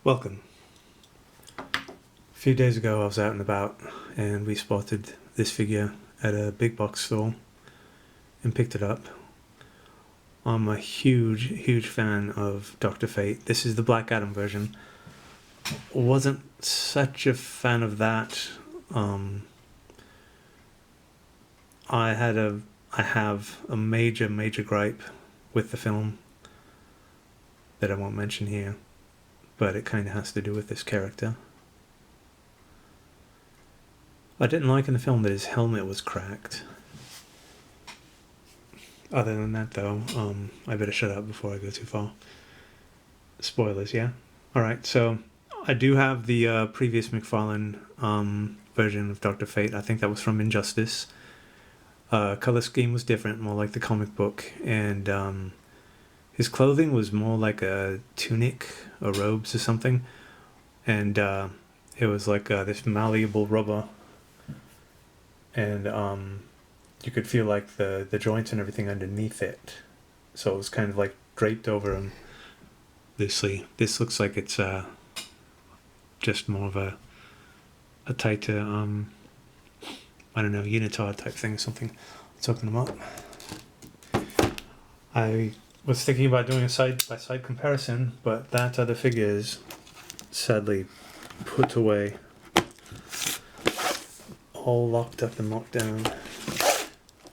Welcome. A few days ago I was out and about and we spotted this figure at a big box store and picked it up. I'm a huge fan of Dr. Fate. This is the Black Adam version. Wasn't such a fan of that. I have a major gripe with the film that I won't mention here, but it kind of has to do with this character. I didn't like in the film that his helmet was cracked. Other than that, though, I better shut up before I go too far. Spoilers, yeah? Alright, so I do have the previous McFarlane version of Dr. Fate. I think that was from Injustice. Color scheme was different, more like the comic book, and his clothing was more like a tunic or robes or something, and it was like this malleable rubber, and you could feel like the joints and everything underneath it, so it was kind of like draped over him loosely. This looks like it's just more of a tighter I don't know, unitard type thing or something. Let's open them up. I was thinking about doing a side-by-side comparison, but that other figure is sadly put away, all locked up and locked down.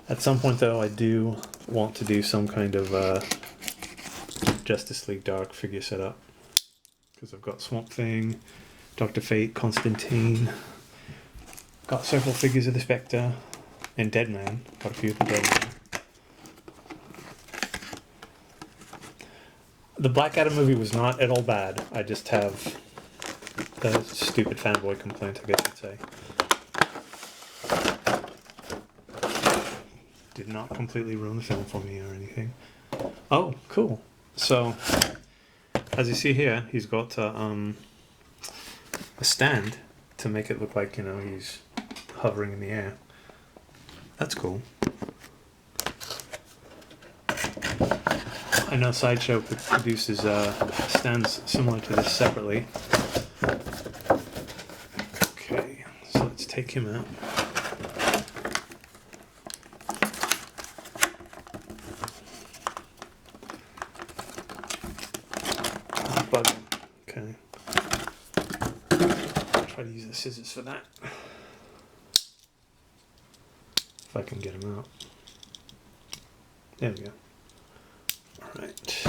At some point, though, I do want to do some kind of Justice League Dark figure setup, because I've got Swamp Thing, Dr. Fate, Constantine, got several figures of the Spectre, and Deadman. Got a few of the Deadman. The Black Adam movie was not at all bad. I just have a stupid fanboy complaint, I guess you'd say. Did not completely ruin the film for me or anything. Oh, cool. So, as you see here, he's got a stand to make it look like, he's hovering in the air. That's cool. I know Sideshow produces stands similar to this separately. Okay, so let's take him out. Bug him. Okay. Try to use the scissors for that. If I can get him out. There we go. Alright.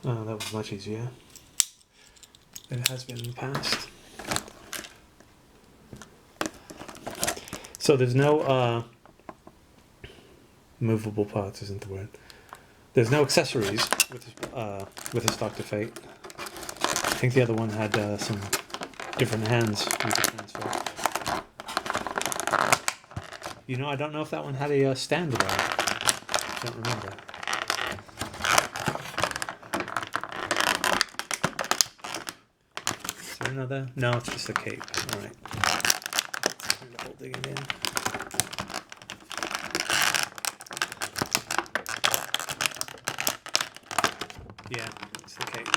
Oh, that was much easier than it has been in the past. So there's no movable parts, isn't the word. There's no accessories with this Dr. Fate. I think the other one had some different hands you could transfer. I don't know if that one had a stand at all. I don't remember. Is there another? No, it's just a cape. Alright. Kind of holding it in. Yeah, it's the cape.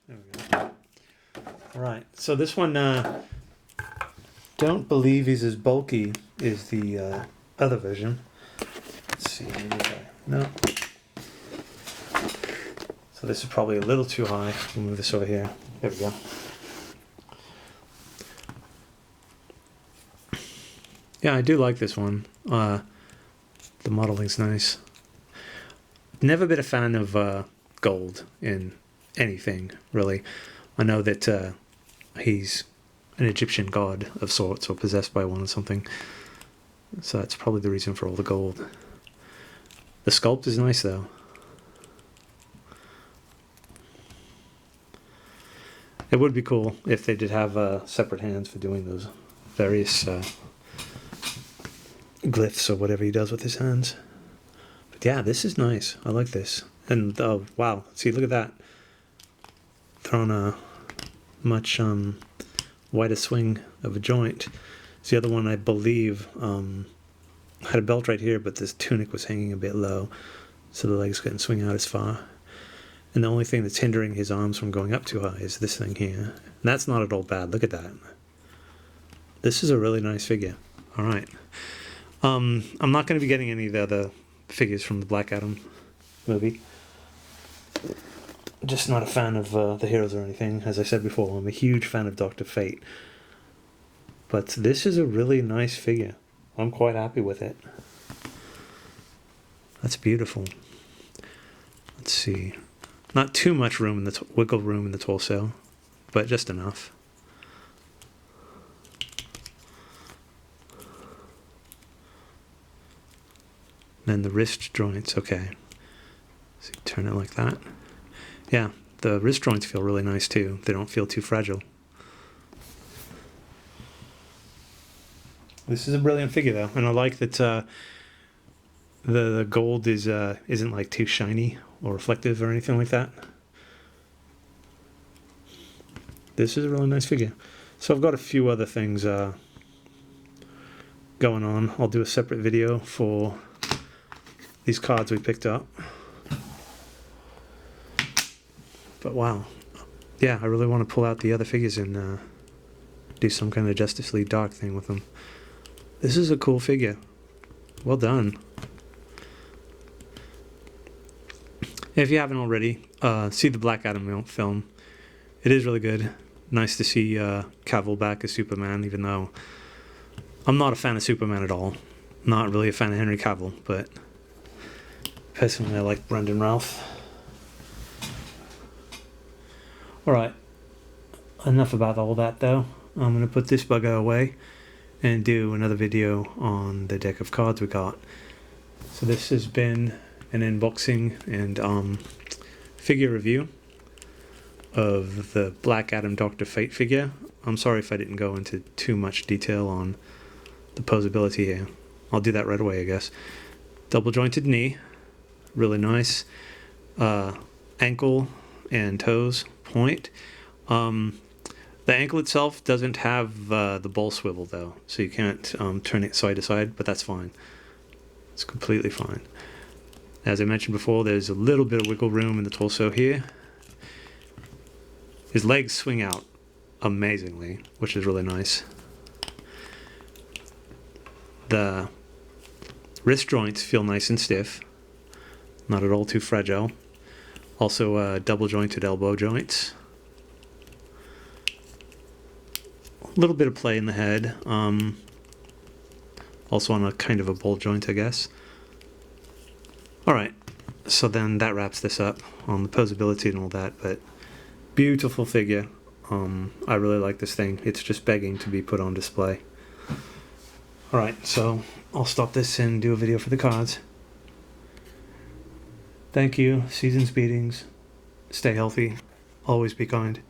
There we go. Alright, so this one, don't believe he's as bulky as the other version. Let's see, no. So this is probably a little too high. We'll move this over here. There we go. Yeah, I do like this one. The modeling's nice. Never been a fan of gold in anything, really. I know that he's an Egyptian god of sorts, or possessed by one or something. So that's probably the reason for all the gold. The sculpt is nice, though. It would be cool if they did have separate hands for doing those various glyphs or whatever he does with his hands. But yeah, this is nice. I like this. And oh wow, see, look at that. Throwing a much wider swing of a joint. So the other one, I believe, had a belt right here, but this tunic was hanging a bit low, so the legs couldn't swing out as far. And the only thing that's hindering his arms from going up too high is this thing here. And that's not at all bad. Look at that. This is a really nice figure. All right. I'm not going to be getting any of the other figures from the Black Adam movie. Just not a fan of the heroes or anything. As I said before, I'm a huge fan of Dr. Fate. But this is a really nice figure. I'm quite happy with it. That's beautiful. Let's see. Not too much room in the wiggle room in the torso, but just enough. Then the wrist joints, okay. So you turn it like that. Yeah, the wrist joints feel really nice too. They don't feel too fragile. This is a brilliant figure though, and I like that the gold is isn't like too shiny or reflective or anything like that. This is a really nice figure. So I've got a few other things going on. I'll do a separate video for these cards we picked up. But wow, yeah, I really want to pull out the other figures and do some kind of Justice League Dark thing with them. This is a cool figure. Well done. If you haven't already, see the Black Adam film. It is really good. Nice to see Cavill back as Superman, even though I'm not a fan of Superman at all. Not really a fan of Henry Cavill, but personally I like Brendan Routh. Alright, enough about all that though. I'm going to put this bugger away and do another video on the deck of cards we got. So this has been an unboxing and figure review of the Black Adam Dr. Fate figure. I'm sorry if I didn't go into too much detail on the posability here. I'll do that right away, I guess. Double jointed knee, really nice. Ankle and toes point. The ankle itself doesn't have the ball swivel though, so you can't turn it side to side, but that's fine. It's completely fine. As I mentioned before, there's a little bit of wiggle room in the torso here. His legs swing out amazingly, which is really nice. The wrist joints feel nice and stiff, not at all too fragile. Also double jointed elbow joints. A little bit of play in the head. Also on a kind of a ball joint, I guess. Alright, so then that wraps this up on the posability and all that, but beautiful figure. I really like this thing. It's just begging to be put on display. Alright, so I'll stop this and do a video for the cards. Thank you, Seasons Beatings. Stay healthy. Always be kind.